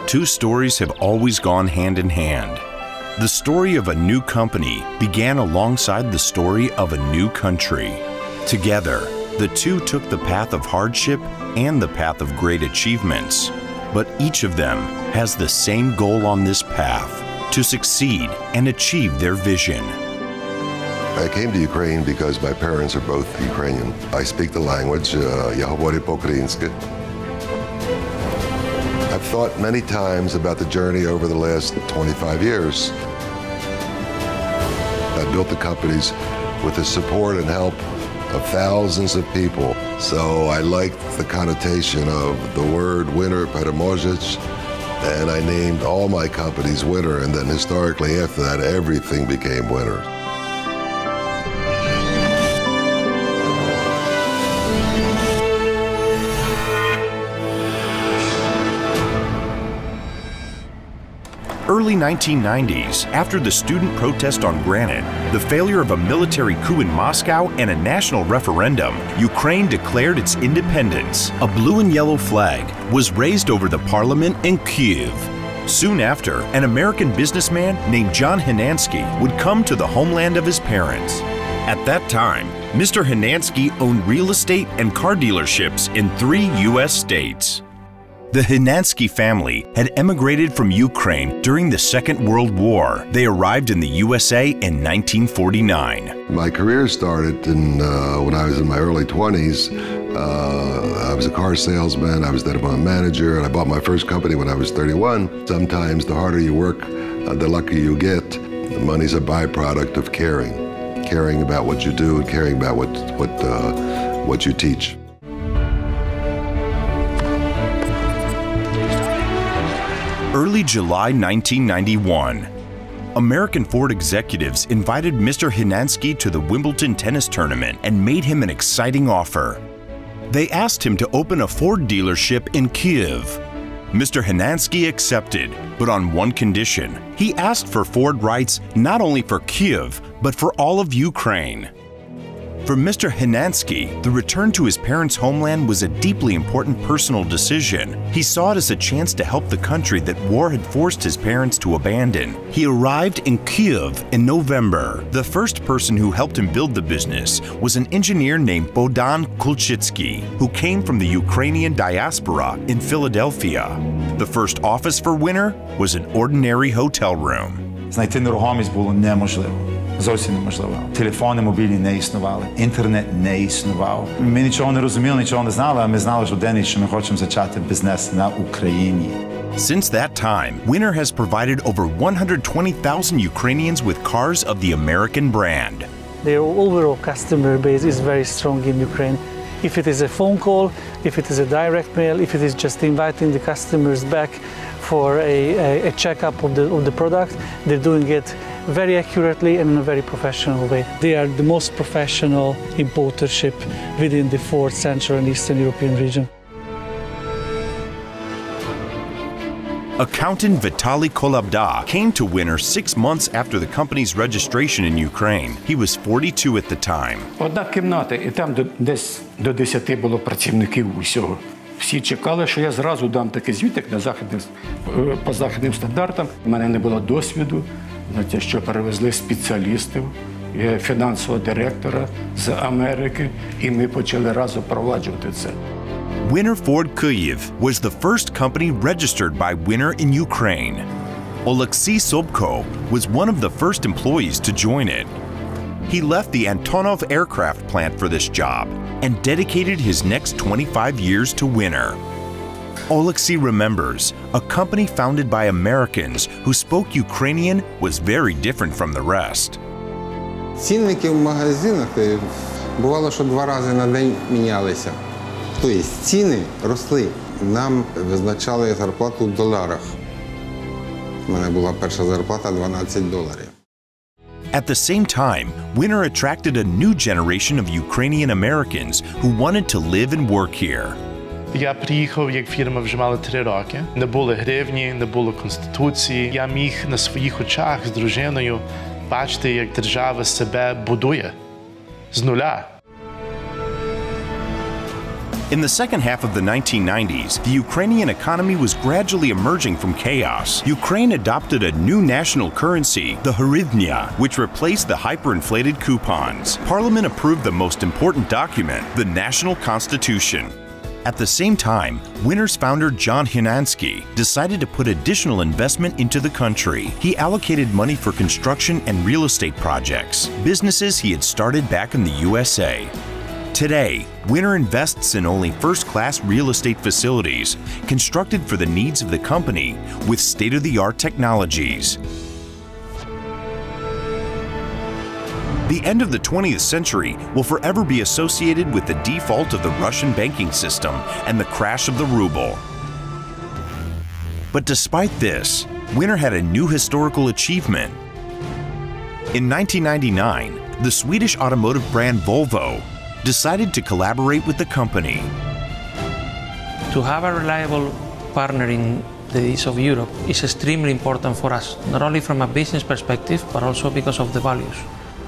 two stories have always gone hand in hand. The story of a new company began alongside the story of a new country. Together, the two took the path of hardship and the path of great achievements. But each of them has the same goal on this path: to succeed and achieve their vision. I came to Ukraine because my parents are both Ukrainian. I speak the language, я говорю по-українськи. I've thought many times about the journey over the last 25 years. I built the companies with the support and help of thousands of people. So I liked the connotation of the word winner, переможець, and I named all my companies Winner, and then historically after that, everything became Winner. Early 1990s, after the student protest on granite, the failure of a military coup in Moscow, and a national referendum, Ukraine declared its independence. A blue and yellow flag was raised over the parliament in Kyiv. Soon after, an American businessman named John Hinansky would come to the homeland of his parents. At that time, Mr. Hinansky owned real estate and car dealerships in 3 U.S. states. The Hinansky family had emigrated from Ukraine during the Second World War. They arrived in the USA in 1949. My career started when I was in my early 20s. I was a car salesman, I was then a manager, and I bought my first company when I was 31. Sometimes the harder you work, the luckier you get. The money's a byproduct of caring. Caring about what you do and caring about what you teach. Early July 1991, American Ford executives invited Mr. Hinansky to the Wimbledon tennis tournament and made him an exciting offer. They asked him to open a Ford dealership in Kyiv. Mr. Hinansky accepted, but on one condition. He asked for Ford rights not only for Kyiv, but for all of Ukraine. For Mr. Hinansky, the return to his parents' homeland was a deeply important personal decision. He saw it as a chance to help the country that war had forced his parents to abandon. He arrived in Kyiv in November. The first person who helped him build the business was an engineer named Bohdan Kulchitsky, who came from the Ukrainian diaspora in Philadelphia. The first office for Winner was an ordinary hotel room. Знайти нерухомість було неможливо. Зовсім неможливо. Телефони мобільні не існували, інтернет не існував. Ми нічого не розуміли, нічого не знали, а ми знали щоденно, що ми хочемо зачати бізнес на Україні. Since that time, Winner has provided over 120,000 Ukrainians with cars of the American brand. Their overall customer base is very strong in Ukraine. If it is a phone call, if it is a direct mail, if it is just inviting the customers back for a checkup of the product, they're doing it very accurately and in a very professional way. They are the most professional importership within the Ford Central and Eastern European region. Accountant Vitaly Kolobda came to Winner 6 months after the company's registration in Ukraine. He was 42 at the time. Одна кімната, і там десь до 10 було працівників усього. Всі чекали, що я зразу дам такий звіт, як по західним стандартам. У мене не було досвіду, на те, що перевезли спеціалістів, фінансового директора з Америки, і ми почали разом проваджувати це. Winner Ford Kyiv was the first company registered by Winner in Ukraine. Oleksiy Sobko was one of the first employees to join it. He left the Antonov aircraft plant for this job and dedicated his next 25 years to Winner. Oleksiy remembers a company founded by Americans who spoke Ukrainian was very different from the rest. Цінники в магазинах бувало, що 2 рази на день мінялися. Тобто ціни росли. Нам визначали зарплату в доларах. У мене була перша зарплата $12. At the same time, Winner attracted a new generation of Ukrainian Americans who wanted to live and work here. Я приїхав, як фірма вже мала 3 роки. Не було гривні, не було конституції. Я міг на своїх очах з дружиною бачити, як держава себе будує з нуля. In the second half of the 1990s, the Ukrainian economy was gradually emerging from chaos. Ukraine adopted a new national currency, the hryvnia, which replaced the hyperinflated coupons. Parliament approved the most important document, the National Constitution. At the same time, Winner's founder John Hynansky decided to put additional investment into the country. He allocated money for construction and real estate projects, businesses he had started back in the USA. Today, Winner invests in only first-class real estate facilities constructed for the needs of the company with state-of-the-art technologies. The end of the 20th century will forever be associated with the default of the Russian banking system and the crash of the ruble. But despite this, Winner had a new historical achievement. In 1999, the Swedish automotive brand Volvo decided to collaborate with the company. To have a reliable partner in the east of Europe is extremely important for us, not only from a business perspective, but also because of the values.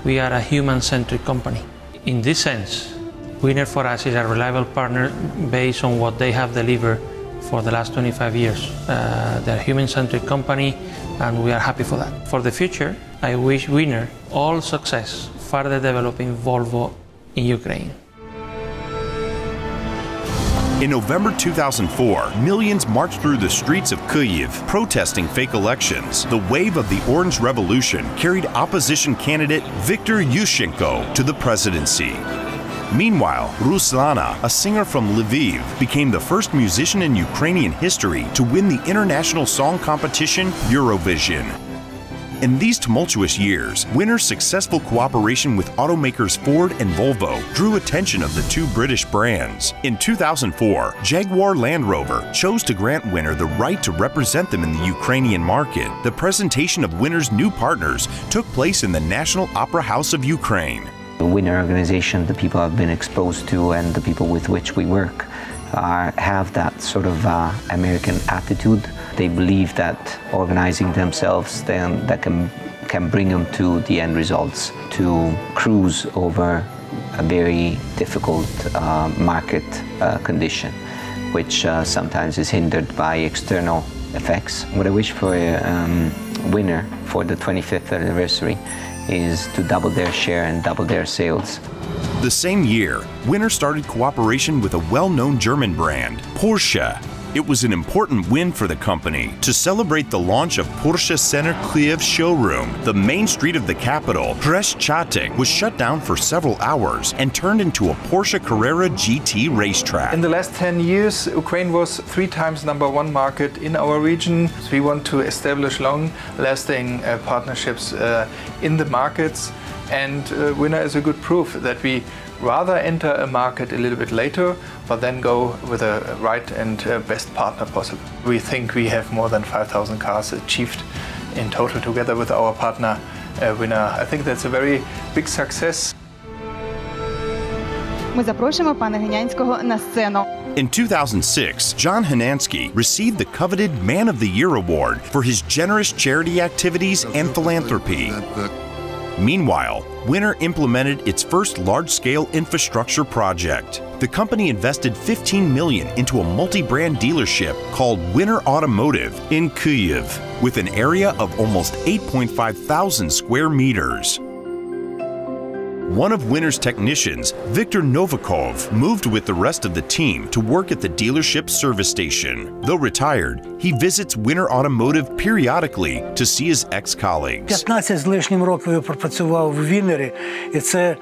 We are a human-centric company. In this sense, Winner for us is a reliable partner based on what they have delivered for the last 25 years. They're a human-centric company, and we are happy for that. For the future, I wish Winner all success further developing Volvo in Ukraine. In November 2004, millions marched through the streets of Kyiv protesting fake elections. The wave of the Orange Revolution carried opposition candidate Viktor Yushchenko to the presidency. Meanwhile, Ruslana, a singer from Lviv, became the first musician in Ukrainian history to win the international song competition Eurovision. In these tumultuous years, Winner's successful cooperation with automakers Ford and Volvo drew attention of the two British brands. In 2004, Jaguar Land Rover chose to grant Winner the right to represent them in the Ukrainian market. The presentation of Winner's new partners took place in the National Opera House of Ukraine. The Winner organization, the people I've been exposed to and the people with which we work have that sort of American attitude. They believe that organizing themselves that can bring them to the end results, to cruise over a very difficult market condition, which sometimes is hindered by external effects. What I wish for Winner for the 25th anniversary is to double their share and double their sales. The same year, Winner started cooperation with a well-known German brand, Porsche. It was an important win for the company. To celebrate the launch of Porsche Center Kyiv showroom, the main street of the capital, Khreshchatyk, was shut down for several hours and turned into a Porsche Carrera GT racetrack. In the last 10 years, Ukraine was 3 times #1 market in our region. We want to establish long-lasting partnerships in the markets, and Winner is a good proof that we rather enter a market a little bit later, but then go with the right and best partner possible. We think we have more than 5,000 cars achieved in total together with our partner Winner. I think that's a very big success. Ми запрошуємо пана Генянського на сцену. In 2006, John Hynansky received the coveted Man of the Year award for his generous charity activities and philanthropy. Meanwhile, Winner implemented its first large-scale infrastructure project. The company invested $15 million into a multi-brand dealership called Winner Automotive in Kyiv, with an area of almost 8.5 thousand square meters. One of Winner's technicians, Viktor Novikov, moved with the rest of the team to work at the dealership's service station. Though retired, he visits Winner Automotive periodically to see his ex-colleagues. 15 з лишнім років я пропрацював в Віннері, і це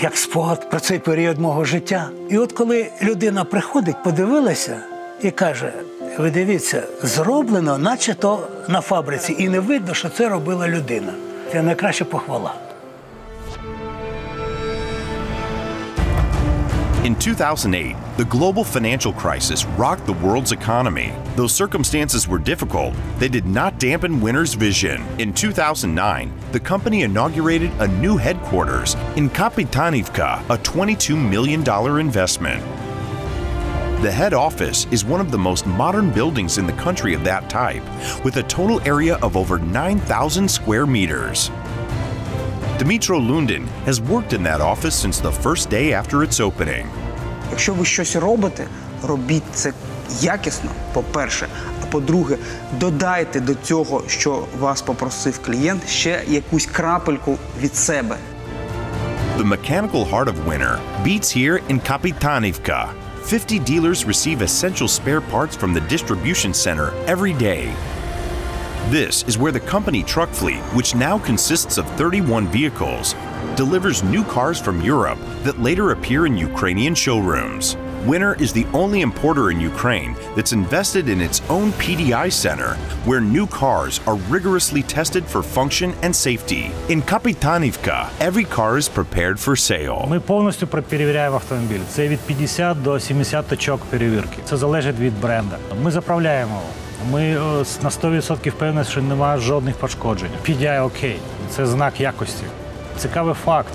як спогад про цей період мого життя. І от коли людина приходить, подивилася і каже, ви дивіться, зроблено наче то на фабриці, і не видно, що це робила людина. Це найкраща похвала. In 2008, the global financial crisis rocked the world's economy. Though circumstances were difficult, they did not dampen Winner's vision. In 2009, the company inaugurated a new headquarters in Kapitanivka, a $22 million investment. The head office is one of the most modern buildings in the country of that type, with a total area of over 9,000 square meters. Dmytro Lundin has worked in that office since the first day after its opening. Якщо ви щось робите, робіть це якісно, по-перше. А по-друге, додайте до цього, що вас попросив клієнт, ще якусь крапельку від себе. The mechanical heart of Winner beats here in Kapitanivka. 50 dealers receive essential spare parts from the distribution center every day. This is where the company truck fleet, which now consists of 31 vehicles, delivers new cars from Europe that later appear in Ukrainian showrooms. Winner is the only importer in Ukraine that's invested in its own PDI center, where new cars are rigorously tested for function and safety. In Kapitanivka, every car is prepared for sale. Ми повністю перевіряємо автомобіль. Це від 50 до 70 точок перевірки. Це залежить від бренду. Ми заправляємо. Ми на 100% впевнені, що немає жодних пошкоджень. PDI окей. Це знак якості. Цікавий факт.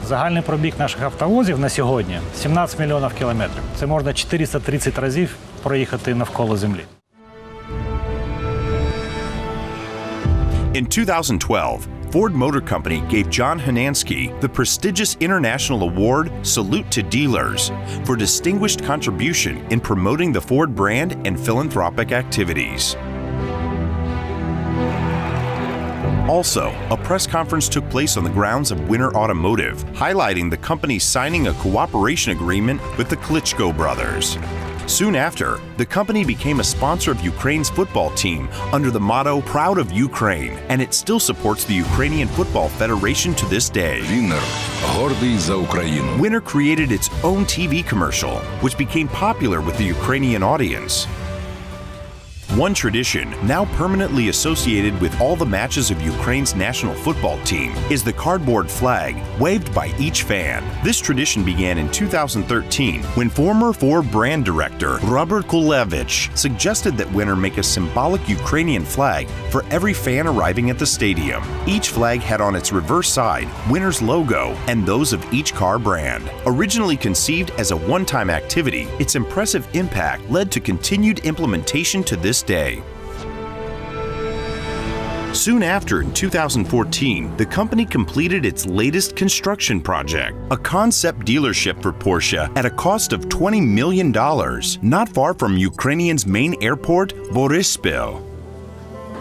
Загальний пробіг наших автовозів на сьогодні – 17 мільйонів кілометрів. Це можна 430 разів проїхати навколо землі. In 2012, Ford Motor Company gave John Hinansky the prestigious international award Salute to Dealers for distinguished contribution in promoting the Ford brand and philanthropic activities. Also, a press conference took place on the grounds of Winner Automotive, highlighting the company signing a cooperation agreement with the Klitschko brothers. Soon after, the company became a sponsor of Ukraine's football team under the motto Proud of Ukraine, and it still supports the Ukrainian Football Federation to this day. Winner, гордий за Україну. Winner created its own TV commercial, which became popular with the Ukrainian audience. One tradition, now permanently associated with all the matches of Ukraine's national football team, is the cardboard flag, waved by each fan. This tradition began in 2013 when former Ford brand director Robert Kulevich suggested that Winner make a symbolic Ukrainian flag for every fan arriving at the stadium. Each flag had on its reverse side Winner's logo and those of each car brand. Originally conceived as a one-time activity, its impressive impact led to continued implementation to this day. Soon after, in 2014, the company completed its latest construction project, a concept dealership for Porsche at a cost of $20 million, not far from Ukrainian's main airport, Boryspil.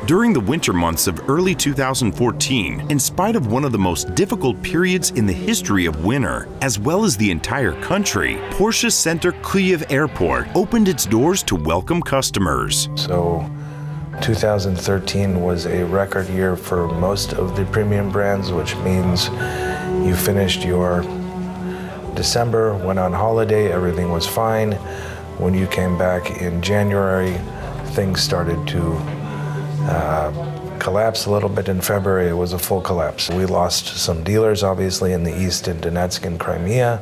During the winter months of early 2014, in spite of one of the most difficult periods in the history of Winner, as well as the entire country, Porsche Center Kyiv Airport opened its doors to welcome customers. So 2013 was a record year for most of the premium brands, which means you finished your December, went on holiday, everything was fine. When you came back in January, things started to collapse a little bit. In February, it was a full collapse. We lost some dealers, obviously, in the east in Donetsk and Crimea.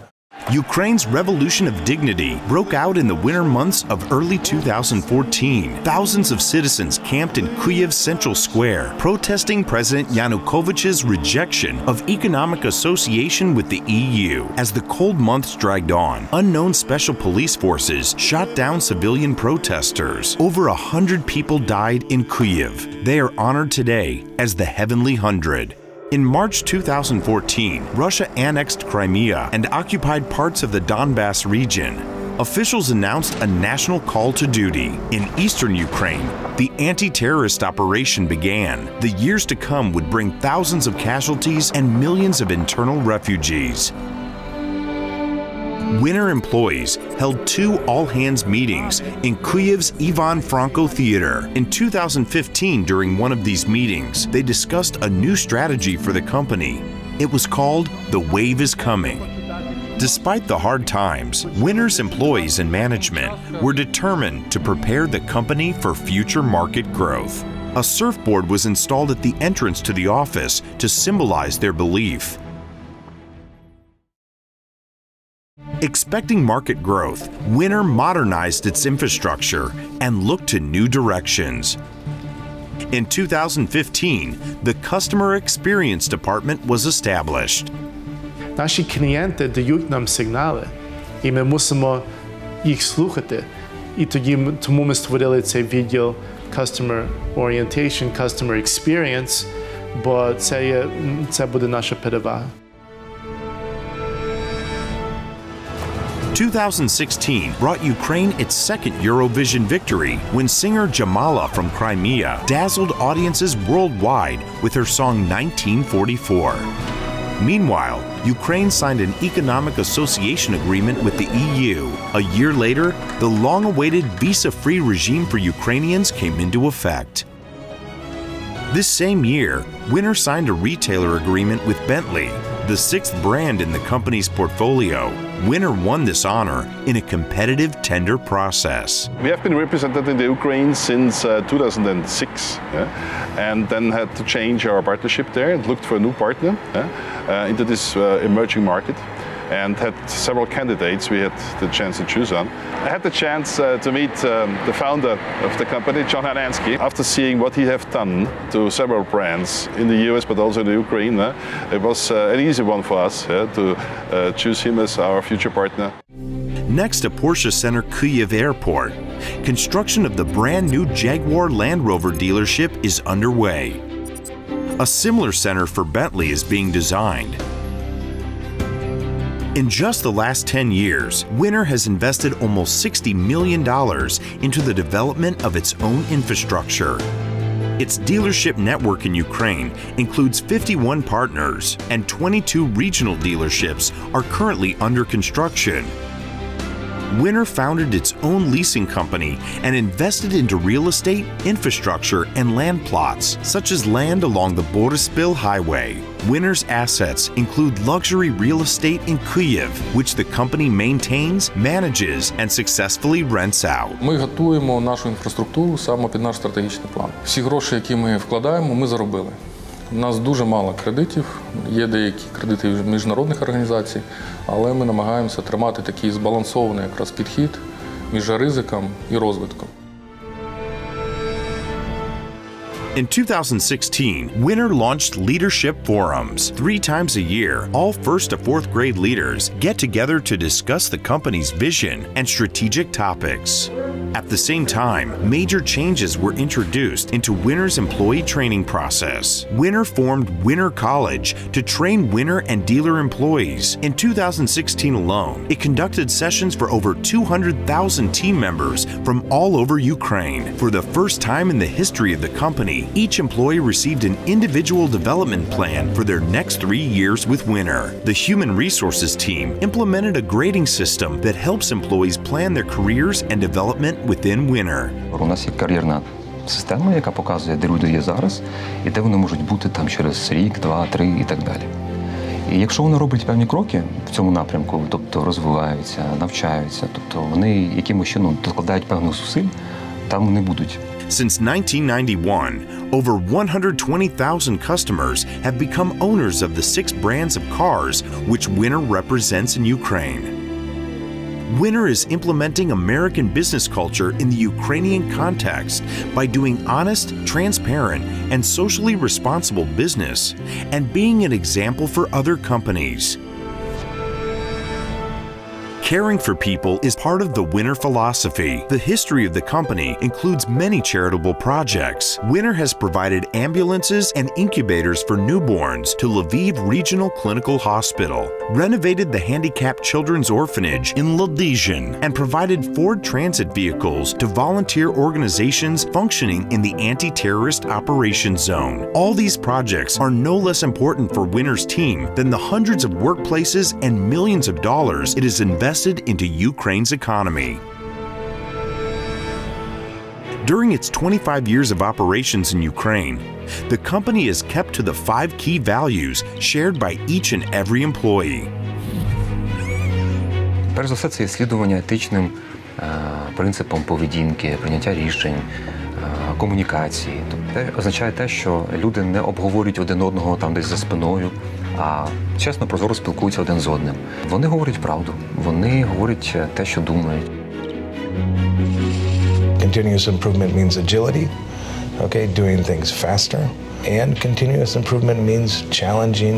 Ukraine's revolution of dignity broke out in the winter months of early 2014. Thousands of citizens camped in Kyiv's Central Square, protesting President Yanukovych's rejection of economic association with the EU. As the cold months dragged on, unknown special police forces shot down civilian protesters. Over 100 people died in Kyiv. They are honored today as the Heavenly 100. In March 2014, Russia annexed Crimea and occupied parts of the Donbass region. Officials announced a national call to duty. In eastern Ukraine, the anti-terrorist operation began. The years to come would bring thousands of casualties and millions of internal refugees. Winner employees held 2 all-hands meetings in Kyiv's Ivan Franko Theater. In 2015, during one of these meetings, they discussed a new strategy for the company. It was called The Wave is Coming. Despite the hard times, Winner's employees and management were determined to prepare the company for future market growth. A surfboard was installed at the entrance to the office to symbolize their belief. Expecting market growth, Winner modernized its infrastructure and looked to new directions. In 2015, the Customer Experience Department was established. Наші клієнти дають нам сигнали, і ми мусимо їх слухати. І тому ми створили цей відділ Customer Orientation, Customer Experience, бо це буде наша перевага. 2016 brought Ukraine its second Eurovision victory when singer Jamala from Crimea dazzled audiences worldwide with her song 1944. Meanwhile, Ukraine signed an economic association agreement with the EU. A year later, the long-awaited visa-free regime for Ukrainians came into effect. This same year, Winner signed a retailer agreement with Bentley, the sixth brand in the company's portfolio. Winner won this honor in a competitive tender process. We have been represented in the Ukraine since 2006, and then had to change our partnership there and looked for a new partner into this emerging market, and had several candidates we had the chance to choose on. I had the chance to meet the founder of the company, John Hynansky. After seeing what he has done to several brands in the US but also in the Ukraine, it was an easy one for us to choose him as our future partner. Next to Porsche Center Kyiv Airport, construction of the brand new Jaguar Land Rover dealership is underway. A similar center for Bentley is being designed. In just the last 10 years, Winner has invested almost $60 million into the development of its own infrastructure. Its dealership network in Ukraine includes 51 partners, and 22 regional dealerships are currently under construction. Winner founded its own leasing company and invested into real estate, infrastructure, and land plots, such as land along the Boryspil Highway. Winner's assets include luxury real estate in Kyiv, which the company maintains, manages, and successfully rents out. Ми готуємо нашу інфраструктуру саме під наш стратегічний план. Всі гроші, які ми вкладаємо, ми заробили. У нас дуже мало кредитів, є деякі кредити міжнародних організацій, але ми намагаємося тримати такий збалансований якраз підхід між ризиком і розвитком. In 2016, Winner launched leadership forums. 3 times a year, all 1st to 4th grade leaders get together to discuss the company's vision and strategic topics. At the same time, major changes were introduced into Winner's employee training process. Winner formed Winner College to train Winner and dealer employees. In 2016 alone, it conducted sessions for over 200,000 team members from all over Ukraine. For the first time in the history of the company, each employee received an individual development plan for their next 3 years with Winner. The Human Resources team implemented a grading system that helps employees plan their careers and development within Winner. У нас є кар'єрна система, яка показує, де люди є зараз, і де вони можуть бути там через рік, 2, 3 і так далі. І якщо вони роблять певні кроки в цьому напрямку, тобто розвиваються, навчаються, тобто вони якимось чином докладають певних зусиль, там вони будуть. Since 1991, over 120,000 customers have become owners of the 6 brands of cars which Winner represents in Ukraine. Winner is implementing American business culture in the Ukrainian context by doing honest, transparent, and socially responsible business and being an example for other companies. Caring for people is part of the Winner philosophy. The history of the company includes many charitable projects. Winner has provided ambulances and incubators for newborns to Lviv Regional Clinical Hospital, renovated the handicapped children's orphanage in Ladizhin, and provided Ford Transit vehicles to volunteer organizations functioning in the anti-terrorist operations zone. All these projects are no less important for Winner's team than the hundreds of workplaces and millions of dollars it has invested into Ukraine's economy. During its 25 years of operations in Ukraine, the company has kept to the 5 key values shared by each and every employee. Перш за все, це є слідування етичним принципам поведінки, прийняття рішень, комунікації. Це означає те, що люди не обговорюють один одного там десь за спиною, а чесно, прозоро спілкуються один з одним. Вони говорять правду, вони говорять те, що думають. Continuous improvement means agility, okay, doing things faster. And continuous improvement means challenging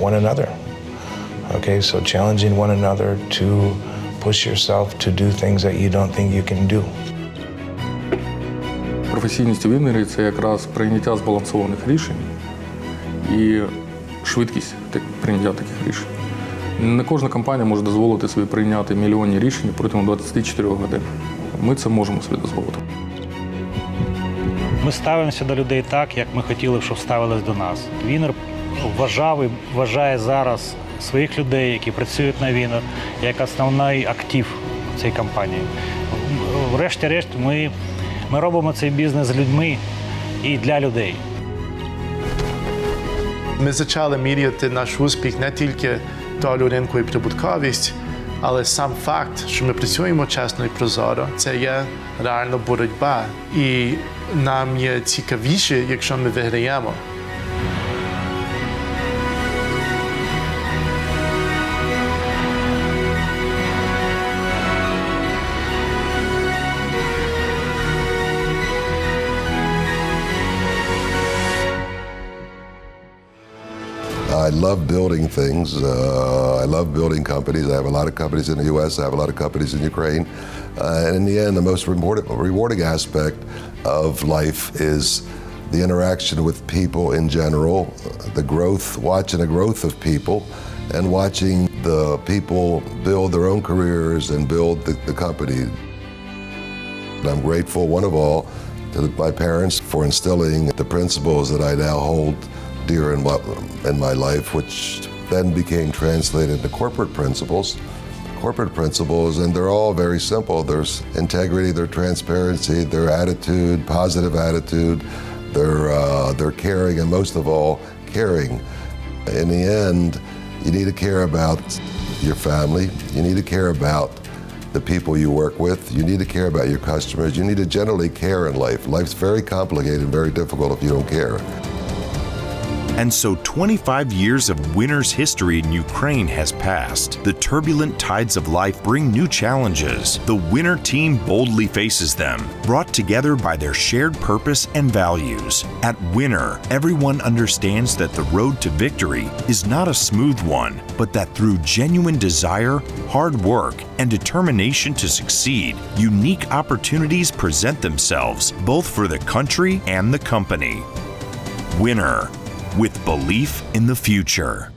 one another. Okay, so challenging one another to push yourself to do things that you don't think you can do. Професійність у Winner – це якраз прийняття збалансованих рішень і швидкість прийняття таких рішень. Не кожна компанія може дозволити собі прийняти мільйонні рішення протягом 24 годин. Ми це можемо собі дозволити. Ми ставимося до людей так, як ми хотіли, щоб ставились до нас. Вінер вважав і вважає зараз своїх людей, які працюють на Вінер, як основний актив цієї компанії. Врешті-решт, ми робимо цей бізнес з людьми і для людей. Ми почали міряти наш успіх не тільки долю ринку і прибутковість, але сам факт, що ми працюємо чесно і прозоро, це є реальна боротьба. І нам є цікавіше, якщо ми виграємо. I love building things. I love building companies. I have a lot of companies in the U.S. I have a lot of companies in Ukraine. And in the end, the most rewarding aspect of life is the interaction with people in general, the growth, watching the growth of people, and watching the people build their own careers and build the company. I'm grateful, one of all, to my parents for instilling the principles that I now hold dear in my life, which then became translated into corporate principles, and they're all very simple. There's integrity, their transparency, their attitude, positive attitude, their caring, and most of all, caring. In the end, you need to care about your family. You need to care about the people you work with. You need to care about your customers. You need to generally care in life. Life's very complicated and very difficult if you don't care. And so 25 years of Winner's history in Ukraine has passed. The turbulent tides of life bring new challenges. The Winner team boldly faces them, brought together by their shared purpose and values. At Winner, everyone understands that the road to victory is not a smooth one, but that through genuine desire, hard work, and determination to succeed, unique opportunities present themselves, both for the country and the company. Winner, with belief in the future.